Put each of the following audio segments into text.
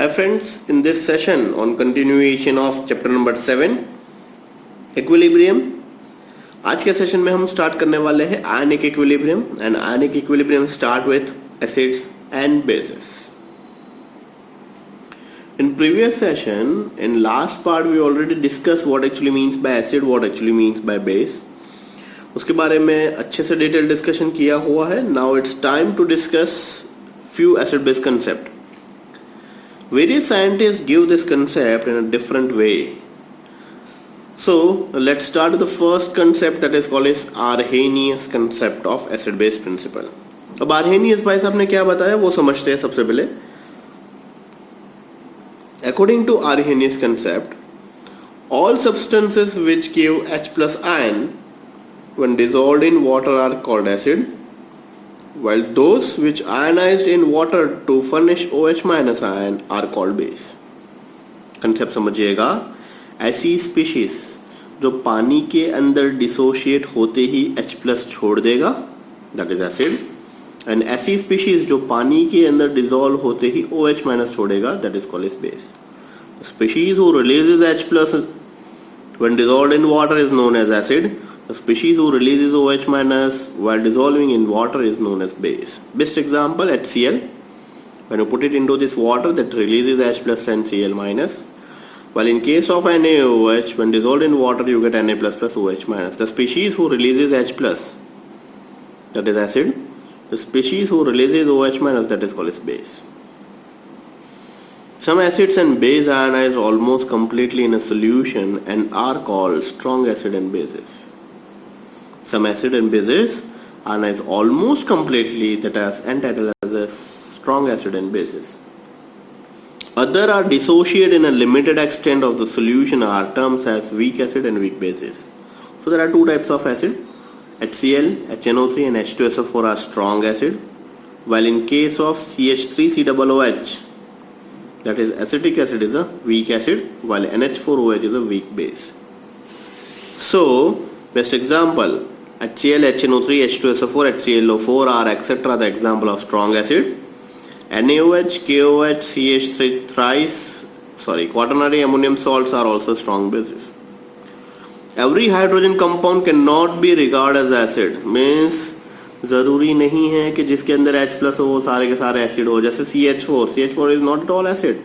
Hi friends, in this session on continuation of chapter number 7 equilibrium, आज के session में हम स्टार्ट करने वाले हैं ionic equilibrium and ionic equilibrium start with acids and bases. In previous session, in last part we already discussed what actually means by acid, what actually means by base. उसके बारे में अच्छे से डिटेल डिस्कशन किया हुआ है. Now it's time to discuss few acid base concept. Various scientists give this concept in a different way. So let's start with the first concept that is called as Arrhenius concept of acid base principle. अब Arrhenius भाई साहब ने क्या बताया वो समझते हैं सबसे पहले. According to Arrhenius concept, all substances which give H plus ion when dissolved in water are called acid, while those which ionized in water to furnish OH minus ion are called base. Concept समझिएगा. ऐसी species जो पानी के अंदर dissociate होते ही H plus छोड़ देगा, that is acid. And ऐसी स्पीशीज जो पानी के अंदर डिसॉल्व होते ही OH माइनस छोड़ेगा, that is called as base. Species who releases H plus when dissolved in water is known as acid. The species who releases OH minus while dissolving in water is known as base. Best example, HCl. When you put it into this water, that releases H plus and Cl minus. While in case of NaOH, when dissolved in water, you get Na plus plus OH minus. The species who releases H plus, that is acid. The species who releases OH minus, that is called as base. Some acids and base ionize almost completely in a solution and are called strong acid and bases. Some acid and bases ionize almost completely, that is entitled as a strong acid and bases. Other are dissociated in a limited extent of the solution are termed as weak acid and weak bases. So there are two types of acid. HCl, HNO3 and H2SO4 are strong acid, while in case of CH3COOH, that is acetic acid, is a weak acid, while NH4OH is a weak base. So best example, HCl, HNO3, H2SO4, HClO4 are etc. the example of strong acid. NaOH, KOH, CH3 quaternary ammonium salts are also strong bases. Every hydrogen compound cannot be regarded as acid. Means जरूरी नहीं है कि जिसके अंदर H plus हो वो सारे के सारे एसिड हो. जैसे CH4 is not at all acid.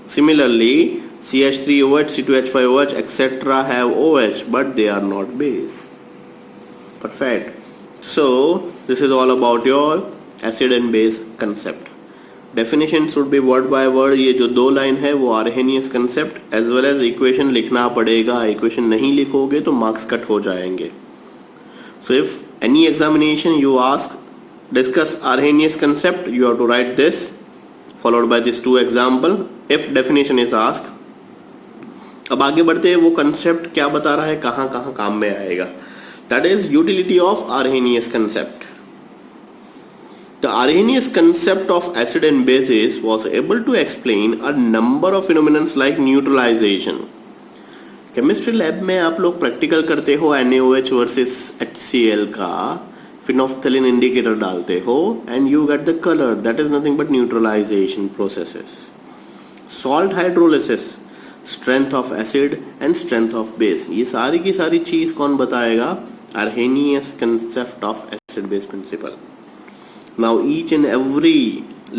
Similarly, CH3OH, C2H5OH etc. have OH but they are not base. Perfect. So this is all about your acid and base concept. Definition should be word by word. ये जो दो line है वो Arrhenius concept as well as equation लिखना पड़ेगा. Equation नहीं लिखोगे तो marks cut हो जाएंगे. So if any examination you ask discuss Arrhenius concept, you have to write this followed by these two example if definition is asked. अब आगे बढ़ते हैं. वो concept क्या बता रहा है, कहाँ कहाँ काम में आएगा. That is utility of Arrhenius concept. The Arrhenius concept of acid and bases was able to explain a number of phenomena like neutralization. Chemistry lab में आप लोग प्रैक्टिकल करते हो NaOH वर्सेस HCl का, फिनोफ्थलीन इंडिकेटर डालते हो and you get the colour. That is nothing but neutralization processes. Salt hydrolysis, strength of acid and strength of base, ये सारी की सारी चीज कौन बताएगा? Arrhenius concept of acid base principle. Now each and every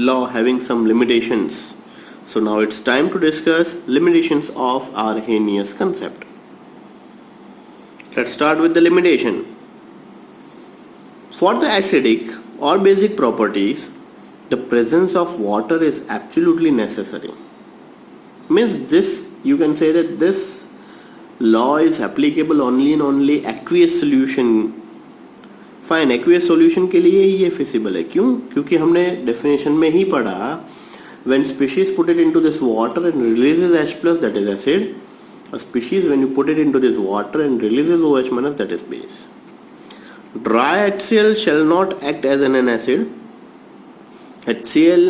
law having some limitations. So now it's time to discuss limitations of Arrhenius concept. Let's start with the limitation. For the acidic or basic properties, the presence of water is absolutely necessary. Means this, you can say that this law is applicable only in only aqueous solution. Fine, aqueous solution के लिए ये feasible है. क्यों? क्योंकि हमने definition में ही पढ़ा, when species put it into this water and releases H plus, that is acid. A species when you put it into this water and releases OH minus, that is base. Dry HCl shall not act as an acid. HCl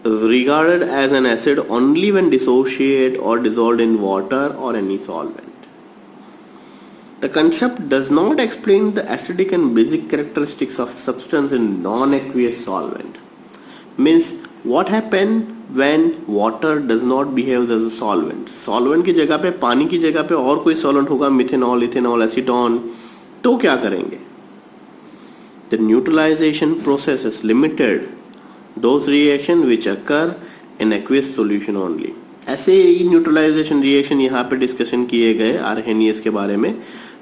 is regarded as an acid only when dissociated or dissolved in water or any solvent. The concept does not explain the acidic and basic characteristics of substance in non-aqueous solvent. Means What happen when water does not behave as a solvent? Solvent की जगह पे, पानी की जगह पे और कोई solvent होगा, मिथेनॉल, इथेनॉल, एसीटोन, तो क्या करेंगे? The neutralization process is limited. Those reactions which occur in aqueous solution only. ऐसे ही न्यूट्रलाइजेशन रिएक्शन यहाँ पे डिस्कशन किए गए आर्हेनियस के बारे में,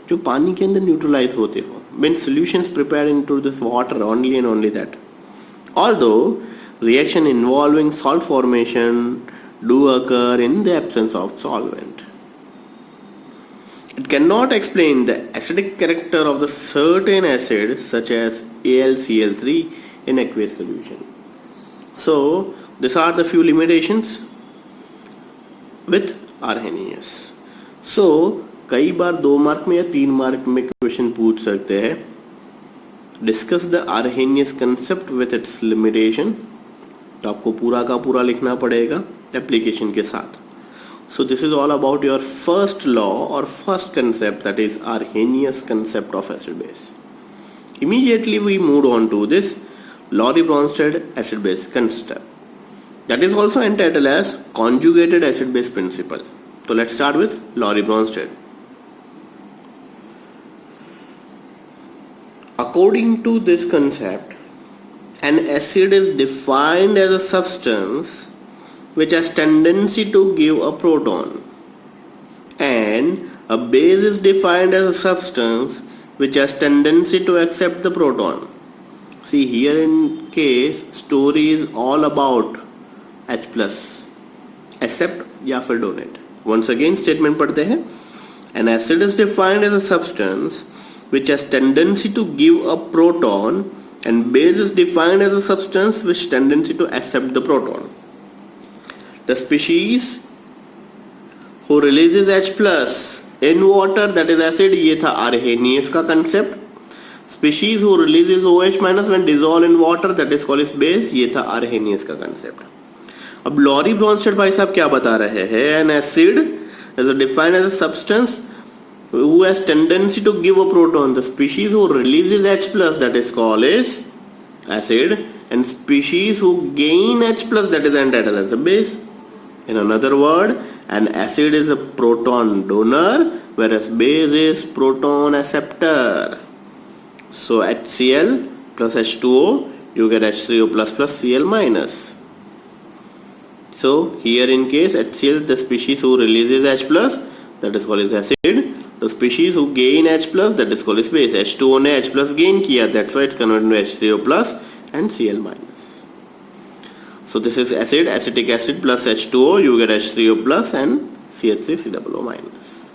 जो पानी के अंदर न्यूट्रलाइज होते हो. When solutions prepared into this water only and only that. Although reaction involving salt formation do occur in the absence of solvent. It cannot explain the acidic character of the certain acid such as AlCl3 in aqueous solution. So these are the few limitations with arrhenius. So कई बार 2 mark में या 3 mark में question पूछ सकते हैं. Discuss the arrhenius concept with its limitation. तो आपको पूरा का पूरा लिखना पड़ेगा एप्लीकेशन के साथ. So this is all about your first law or first concept, that is Arrhenius concept of acid base. Immediately we moved on to this Lorentz-Bronsted acid base concept. That is also entitled as conjugated acid base principle. So let's start with Lorentz-Bronsted. According to this concept, an acid is defined as a substance which has tendency to give a proton, and a base is defined as a substance which has tendency to accept the proton. See, here in case story is all about H plus, accept या फिर donate. Once again statement पढ़ते हैं. An acid is defined as a substance which has tendency to give a proton, and base is defined as a substance which tendency to accept the proton. The species who releases H plus in water, that is acid, ये था Arrhenius का concept. Species who releases OH minus when dissolved in water, that is called base, ये था Arrhenius का concept. अब Lorentz-Bronsted भाई साहब क्या बता रहे हैं? An acid is defined as a substance who has tendency to give a proton. The species who releases H plus, that is called as acid, and species who gain H plus, that is entitled as a base. In another word, an acid is a proton donor, whereas base is proton acceptor. So HCl plus H2O, you get H3O plus plus Cl minus. So here in case HCl, the species who releases H plus, that is called as acid. The species who gain H plus, that is called as base. H2O ने H plus gain किया, that's why it's converted to H3O plus and Cl minus. So this is acid, acetic acid plus H2O, you get H3O plus and CH3COO minus.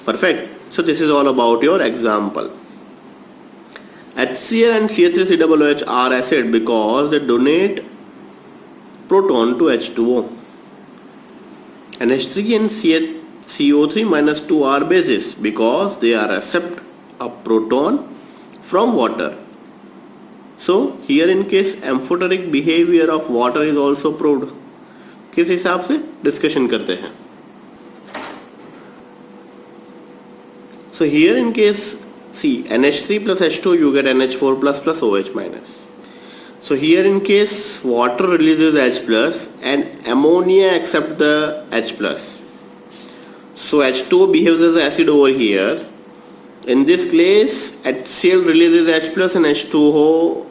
Perfect. So this is all about your example. HCl and CH3COOH are acid because they donate proton to H2O. And H3 and CO3 minus 2 are bases because they are accept a proton from water. So here in case amphoteric behavior of water is also proved. किस हिसाब से discussion करते हैं? So here in case, see, NH3 plus H2, you get NH4 plus plus OH minus. So here in case water releases H plus and ammonia accept the H plus. So H2O behaves as acid over here. In this case, HCl releases H plus and H2O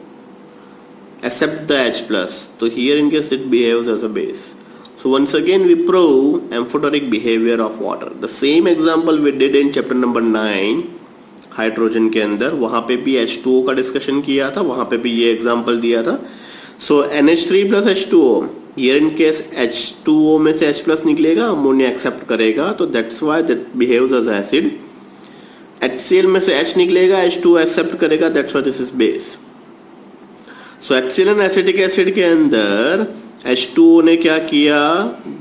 accept the H plus. So here in case it behaves as a base. So once again we prove amphoteric behavior of water. The same example we did in chapter number 9 hydrogen के अंदर, वहां पे भी H2O का discussion किया था, वहां पे भी ये एग्जांपल दिया था. So NH3 plus H2O, here in case H2O में से H प्लस निकलेगा, अमोनिया एक्सेप्ट करेगा, तो that's why that behaves as acid. HCl में से H निकलेगा, H2O एक्सेप्ट करेगा, that's why this is base. So HCl and acetic acid के अंदर H2O ने क्या किया?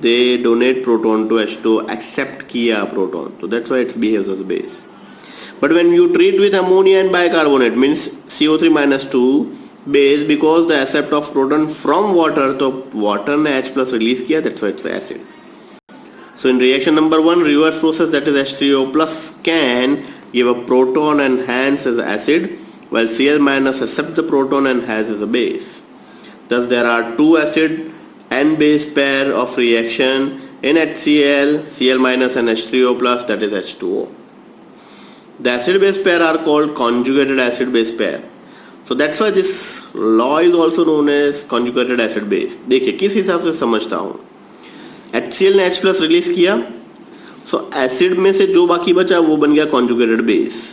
They donate proton to H2O, accept किया प्रोटॉन, तो that's why it's behaves as base. But when you treat with ammonia and bicarbonate, means CO3 minus 2 base, because the accept of proton from water, तो water ने H plus release किया, that's why it's acid. So in reaction number 1, reverse process, that is H3O plus can give a proton and hence as acid, while Cl minus accept the proton and has as a base. Thus there are two acid and base pair of reaction in HCl, Cl minus and H3O plus, that is H2O. The acid base pair are called conjugated acid base pair. So that's why this law is also known as conjugated acid base. देखिए किस हिसाब से समझता हूँ, HCl ने H plus release किया, सो acid में से जो बाकी बचा वो बन गया कॉन्जुगेटेड बेस.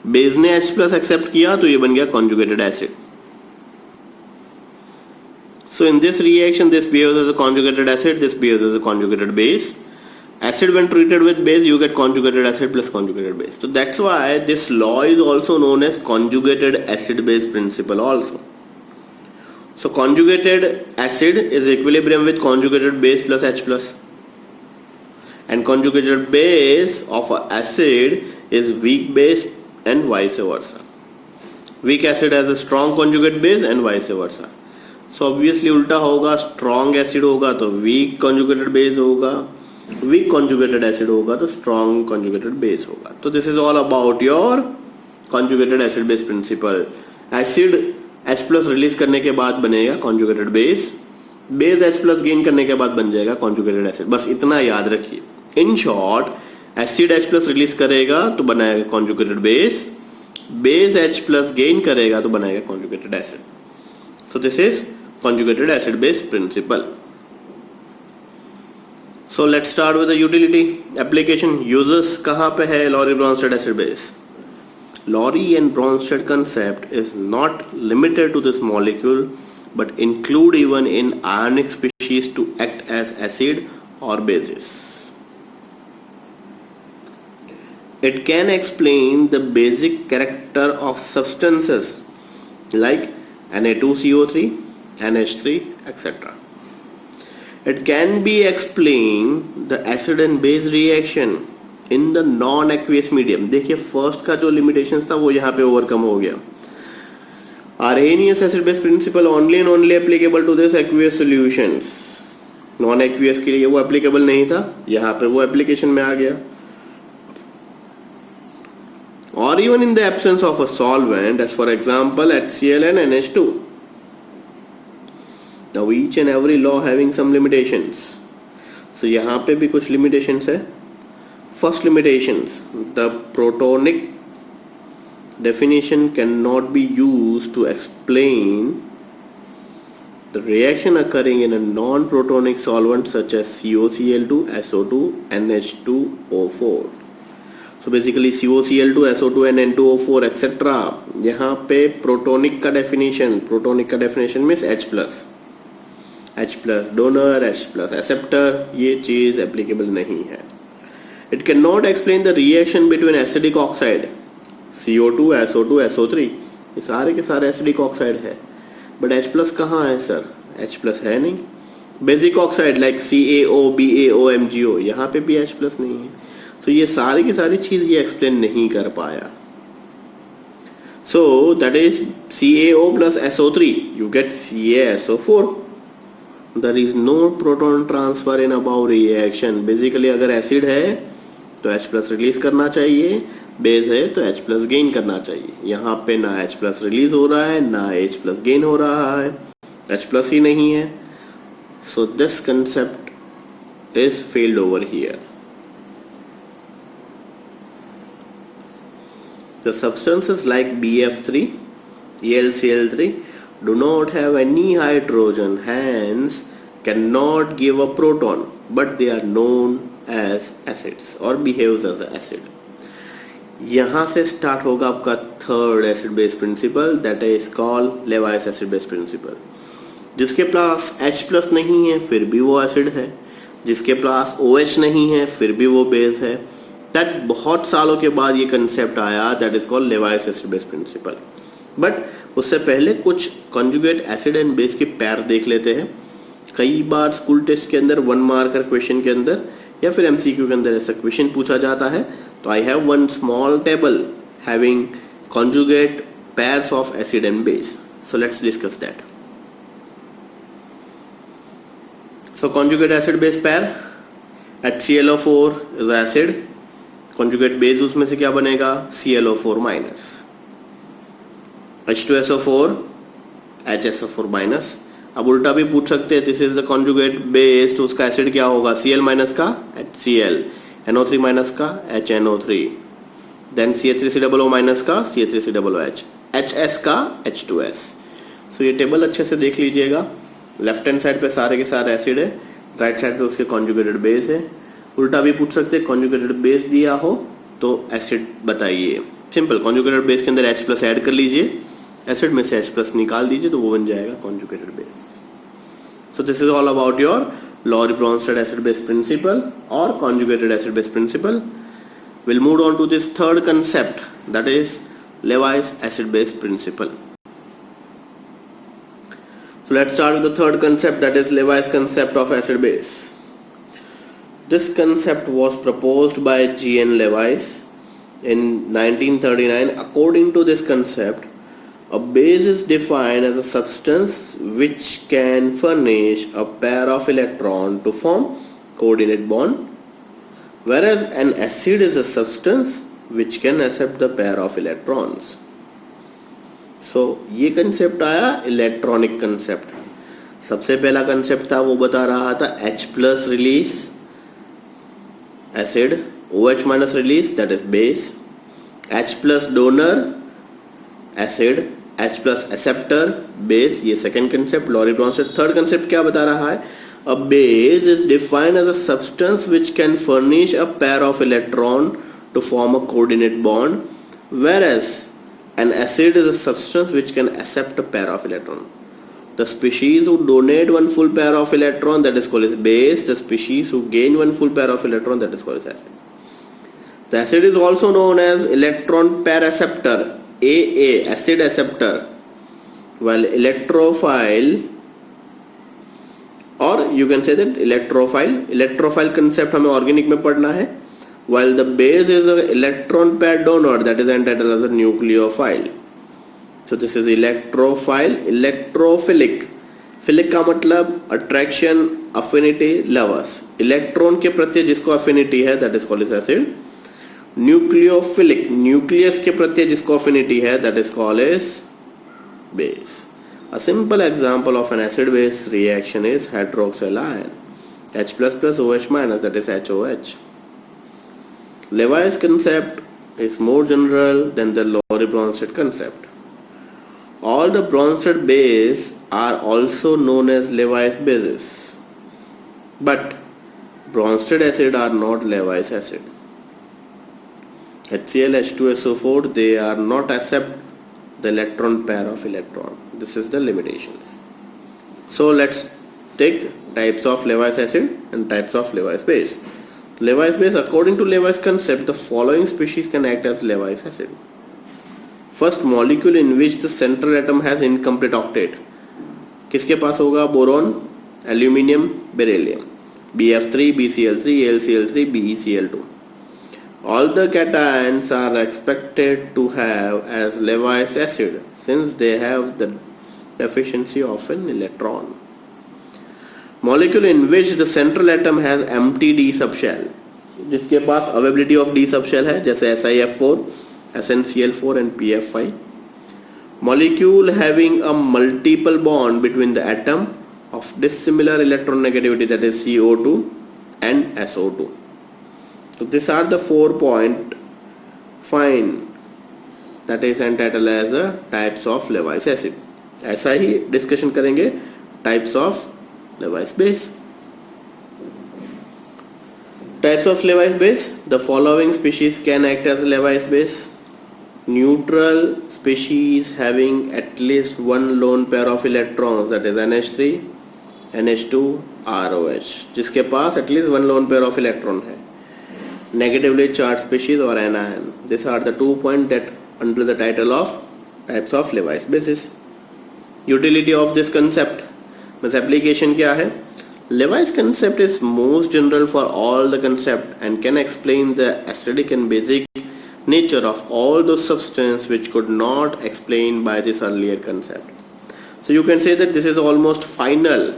बेस ने H प्लस एक्सेप्ट किया तो ये बन गया conjugated acid. So in this reaction, this behaves as a conjugated acid, this behaves as a conjugated base. Acid when treated with base, you get conjugated acid plus conjugated base. So that's why this law is also known as conjugated acid base principle also. So conjugated acid is equilibrium with conjugated base plus H plus. And conjugated base of an acid is weak base and vice versa. Weak acid has a strong conjugate base and vice versa. So obviously उल्टा होगा, strong acid होगा तो weak conjugated base होगा, weak conjugated acid होगा तो strong conjugated base होगा. तो this is all about your conjugated acid base principle. Acid H plus release करने के बाद बनेगा conjugated base, base H plus gain करने के बाद बन जाएगा conjugated acid. बस इतना याद रखिए. In short, acid H plus release करेगा तो बनाएगा conjugated base, base H plus gain करेगा तो बनाएगा conjugated acid. So this is conjugated acid base principle. So let's start with the utility. Application uses कहाँ पे है Lowry-Bronsted acid base? Lowry and Bronsted concept is not limited to this molecule but include even in ionic species to act as acid or bases. It can explain the basic character of substances like Na2CO3, NH3, etc. It can be explained the acid and base reaction in the non-aqueous medium. देखिए first का जो limitations था वो यहाँ पे overcome हो गया. Arrhenius acid base principle only and only applicable to this aqueous solutions. Non-aqueous के लिए वो applicable नहीं था, यहाँ पे वो application में आ गया. Or even in the absence of a solvent, as for example HCl and NH2. Now each and every law having some limitations. So यहाँ पे भी कुछ limitations है. First limitations, the protonic definition cannot be used to explain the reaction occurring in a non-protonic solvent such as COCl2, SO2, NH2O4. So basically COCl2, SO2 and N2O4 etc. यहाँ पे protonic का definition means H plus donor, H plus acceptor, ये चीज applicable नहीं है. It cannot explain the reaction between acidic oxide CO2, SO2, SO3, ये सारे के सारे acidic oxide है, but H plus कहाँ है सर? H plus है नहीं. Basic oxide like CaO, BaO, MgO, यहाँ पे भी H plus नहीं है. तो ये सारी की सारी चीज ये एक्सप्लेन नहीं कर पाया. So that is CaO plus SO3, you get CaSO4. There is no proton transfer in above reaction. Basically अगर एसिड है तो H plus रिलीज करना चाहिए, बेस है तो H plus गेन करना चाहिए. यहाँ पे ना H plus रिलीज हो रहा है ना H plus गेन हो रहा है, H plus ही नहीं है. So this concept is failed over here. The substances like BF3, ElCl3 do not have any hydrogen, hence cannot give a proton, but they are known as acids or behaves as an acid. यहाँ से start होगा आपका third acid base principle, that is called Lewis acid base principle. जिसके पास H plus नहीं है फिर भी वो एसिड है, जिसके पास OH नहीं है फिर भी वो बेस है. दैट बहुत सालों के बाद ये कंसेप्ट आया, that is called Lewis acid base principle. But उससे पहले कुछ कॉन्जुगेट एसिड एंड बेस के पैर देख लेते हैं. कई बार स्कूल टेस्ट के अंदर 1 मार्कर क्वेश्चन के अंदर या फिर MCQ के अंदर ऐसा क्वेश्चन पूछा जाता है. तो I have one small table having conjugate pairs of acid and base. So let's discuss that. So conjugate acid base pair, HClO4 is acid, conjugate base उसमें से क्या बनेगा, ClO4 minus, H2SO4 HSO4 minus, अब उल्टा भी पूछ सकते हैं, this is the conjugate base, तो उसका एसिड क्या होगा, Cl माइनस का HCl, NO3 माइनस का HNO3, देन CH3COO माइनस का CH3COOH, HS का H2S। सो ये टेबल अच्छे से देख लीजिएगा, लेफ्ट हैंड साइड पे सारे के सारे एसिड है, राइट साइड पे उसके कॉन्जुगेटेड बेस है। उल्टा भी पूछ सकते हैं, कॉन्जुगेटेड बेस दिया हो तो एसिड बताइए, सिंपल, कॉन्जुगेटेड बेस के अंदर H प्लस ऐड कर लीजिए, एसिड में से H प्लस निकाल दीजिए, तो वो बन जाएगा conjugated base. So this is all about your Lowry-Bronsted acid base principle or conjugated acid base principle. We'll move on to this third concept, that is Lewis acid base principle. So let's start with the third concept, that is Lewis concept of acid base. This concept was proposed by G.N. Lewis in 1939. According to this concept, a base is defined as a substance which can furnish a pair of electrons to form coordinate bond, whereas an acid is a substance which can accept the pair of electrons. So ये concept आया electronic concept. सबसे पहला concept था वो बता रहा था H plus release acid, OH minus release that is base, H plus donor acid, H plus acceptor base, ये second concept Lowry-Bronsted। Third concept क्या बता रहा है, a base is defined as a substance which can furnish a pair of electron to form a coordinate bond, whereas an acid is a substance which can accept a pair of electron. The species who donate one full pair of electron, that is called as base. The species who gain one full pair of electron, that is called as acid. The acid is also known as electron pair acceptor, AA, acid acceptor, while electrophile, or you can say that electrophile concept हमें organic में पढ़ना है, while the base is an electron pair donor, that is entitled as a nucleophile. So this is electrophile, electrophilic, philic का मतलब attraction, affinity, lovers, electron के प्रति जिसको affinity है that is called as acid. Nucleophilic, nucleus के प्रति जिसको affinity है that is called as base. A simple example of an acid base reaction is hydroxyl ion, H plus plus OH minus, that is HOH. Lewis concept is more general than the Lowry-Bronsted concept. All the Bronsted base are also known as Lewis bases, but Bronsted acid are not Lewis acid. HCl, H2SO4, they are not accept the electron pair of electron. This is the limitations. So let's take types of Lewis acid and types of Lewis base. Lewis base, according to Lewis concept, the following species can act as Lewis acid. First, molecule in which the central atom has incomplete octet. किसके पास होगा, boron, aluminium, beryllium, BF3, BCl3, AlCl3, BeCl2. All the cations are expected to have as Lewis acid since they have the deficiency of an electron. Molecule in which the central atom has empty d subshell, जिसके पास availability of d subshell है, जैसे SiF4, SnCl4 and PF5. Molecule having a multiple bond between the atom of dissimilar electronegativity, that is CO2 and SO2. So these are the 4 point find that is entitled as the types of Lewis acid. ऐसा ही discussion करेंगे types of Lewis base. Types of Lewis base. The following species can act as Lewis base. Neutral species having at least one lone pair of electrons, that is NH3, NH2, ROH, जिसके पास at least one lone pair of electron है. Negatively charged species or anion. These are the 2 points that under the title of types of Lewis bases. Utility of this concept, means application क्या है? Lewis concept is most general for all the concept and can explain the acidic and basic nature of all those substances which could not explain by this earlier concept. So you can say that this is almost final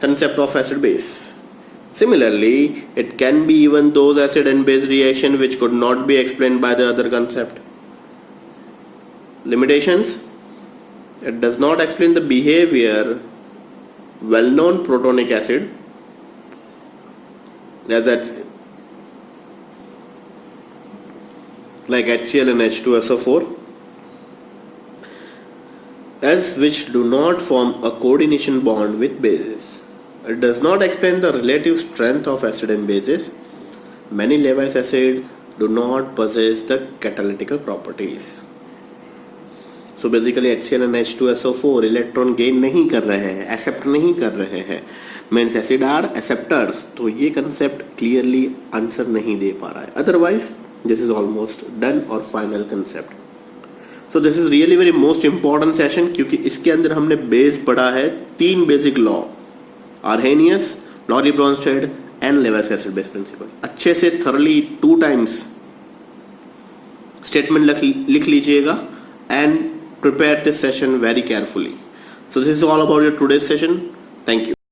concept of acid base. Similarly, it can be even those acid and base reaction which could not be explained by the other concept. Limitations: It does not explain the behavior well-known protonic acid as that like HCl and H2SO4 as which do not form a coordination bond with bases. It does not explain the relative strength of acid and bases. Many Lewis acid do not possess the catalytical properties. So basically HCl and H2SO4 electron gain नहीं कर रहे हैं, accept नहीं कर रहे हैं, means acid are acceptors. तो ये कंसेप्ट क्लियरली आंसर नहीं दे पा रहा है. Otherwise this is almost done और final concept. So this is really very most important session क्योंकि इसके अंदर हमने बेस पढ़ा है 3 basic law, Arrhenius, Lowry Bronsted and Lewis acid base principle. अच्छे से थरली 2 टाइम्स स्टेटमेंट लिख लीजिएगा and prepare this session very carefully. So this is all about your today's session. Thank you.